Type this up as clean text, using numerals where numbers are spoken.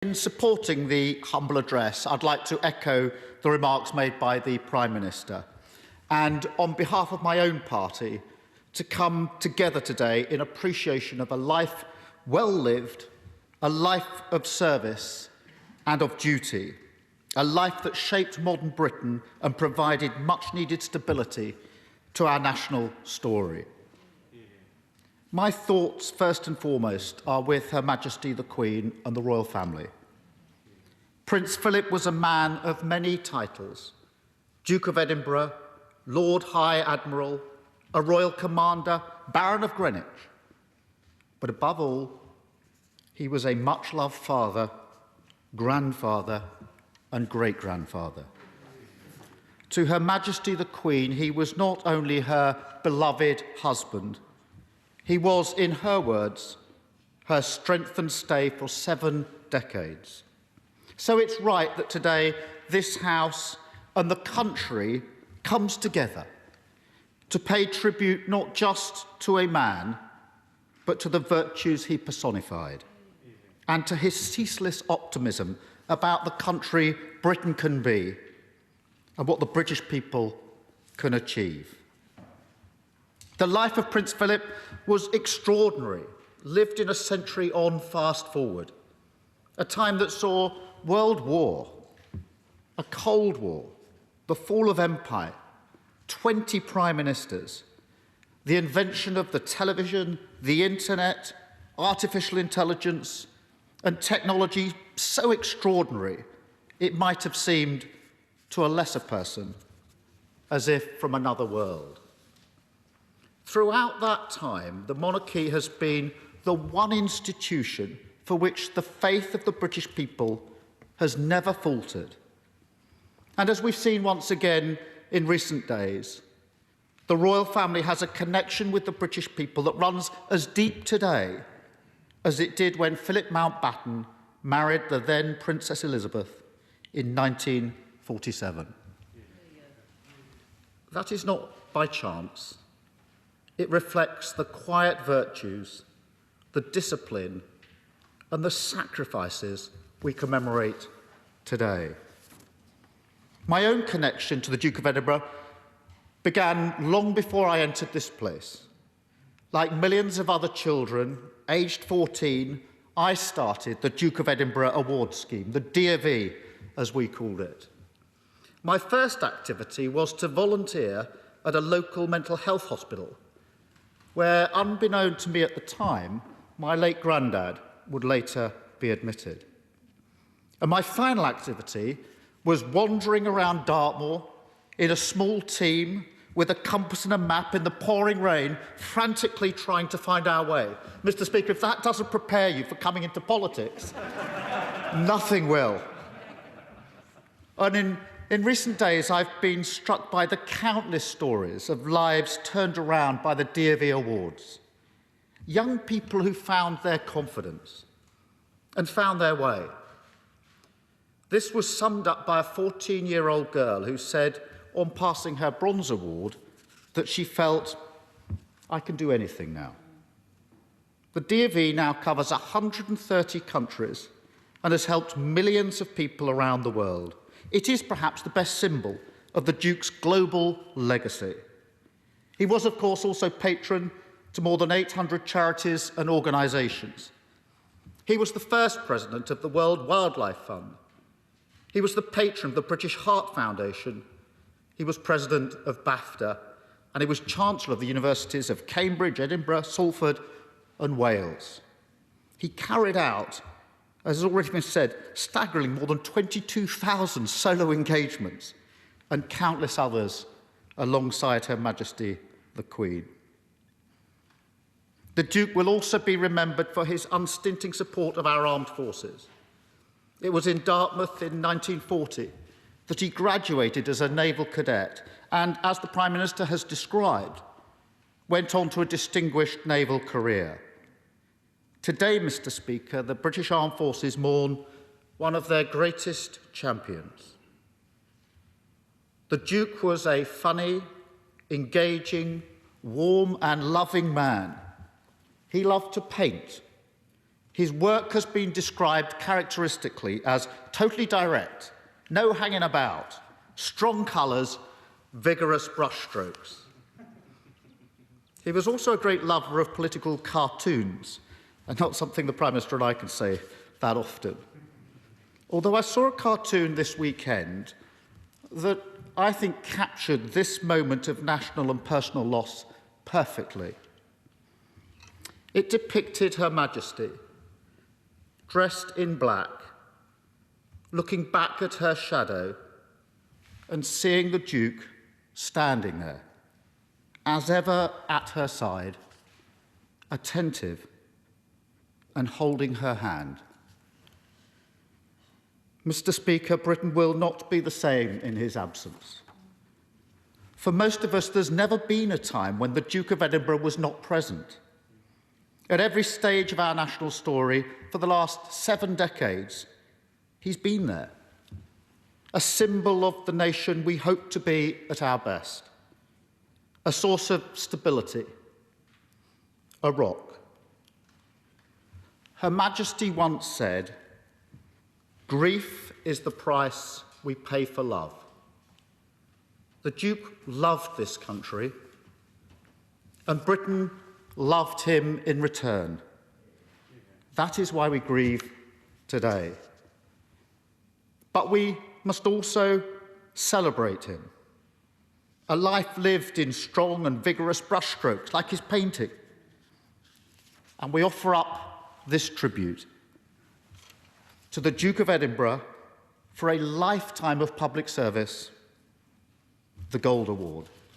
In supporting the humble address, I'd like to echo the remarks made by the Prime Minister and, on behalf of my own party, to come together today in appreciation of a life well lived, a life of service and of duty, a life that shaped modern Britain and provided much-needed stability to our national story. My thoughts, first and foremost, are with Her Majesty the Queen and the royal family. Prince Philip was a man of many titles: Duke of Edinburgh, Lord High Admiral, a Royal Commander, Baron of Greenwich. But above all, he was a much-loved father, grandfather and great-grandfather. To Her Majesty the Queen, he was not only her beloved husband, he was, in her words, her strength and stay for 7 decades. So it's right that today this House and the country comes together to pay tribute not just to a man, but to the virtues he personified, and to his ceaseless optimism about the country Britain can be and what the British people can achieve. The life of Prince Philip was extraordinary, lived in a century on fast forward, a time that saw World War, a Cold War, the fall of empire, 20 prime ministers, the invention of the television, the internet, artificial intelligence, and technology so extraordinary it might have seemed to a lesser person as if from another world. Throughout that time, the monarchy has been the one institution for which the faith of the British people has never faltered. And as we've seen once again in recent days, the royal family has a connection with the British people that runs as deep today as it did when Philip Mountbatten married the then Princess Elizabeth in 1947. That is not by chance. It reflects the quiet virtues, the discipline, and the sacrifices we commemorate today. My own connection to the Duke of Edinburgh began long before I entered this place. Like millions of other children, aged 14, I started the Duke of Edinburgh Award Scheme, the DofE, as we called it. My first activity was to volunteer at a local mental health hospital, where, unbeknown to me at the time, my late granddad would later be admitted. And my final activity was wandering around Dartmoor in a small team with a compass and a map in the pouring rain, frantically trying to find our way. Mr. Speaker, if that doesn't prepare you for coming into politics, nothing will. And in recent days, I've been struck by the countless stories of lives turned around by the DofE Awards. Young people who found their confidence and found their way. This was summed up by a 14-year-old girl who said, on passing her Bronze Award, that she felt, I can do anything now. The DofE now covers 130 countries and has helped millions of people around the world. It is perhaps the best symbol of the Duke's global legacy. He was, of course, also patron to more than 800 charities and organisations. He was the first president of the World Wildlife Fund. He was the patron of the British Heart Foundation. He was president of BAFTA, and he was Chancellor of the Universities of Cambridge, Edinburgh, Salford and Wales. He carried out, as has already been said, staggering more than 22,000 solo engagements and countless others alongside Her Majesty the Queen. The Duke will also be remembered for his unstinting support of our armed forces. It was in Dartmouth in 1940 that he graduated as a naval cadet and, as the Prime Minister has described, went on to a distinguished naval career. Today, Mr. Speaker, the British Armed Forces mourn one of their greatest champions. The Duke was a funny, engaging, warm and loving man. He loved to paint. His work has been described characteristically as totally direct, no hanging about, strong colours, vigorous brushstrokes. He was also a great lover of political cartoons, and not something the Prime Minister and I can say that often. Although I saw a cartoon this weekend that I think captured this moment of national and personal loss perfectly. It depicted Her Majesty, dressed in black, looking back at her shadow and seeing the Duke standing there, as ever at her side, attentive and holding her hand. Mr. Speaker, Britain will not be the same in his absence. For most of us, there's never been a time when the Duke of Edinburgh was not present. At every stage of our national story, for the last 7 decades, he's been there, a symbol of the nation we hope to be at our best, a source of stability, a rock. Her Majesty once said, "Grief is the price we pay for love." The Duke loved this country, and Britain loved him in return. That is why we grieve today. But we must also celebrate him. A life lived in strong and vigorous brushstrokes, like his painting. And we offer up this tribute to the Duke of Edinburgh for a lifetime of public service, the Gold Award.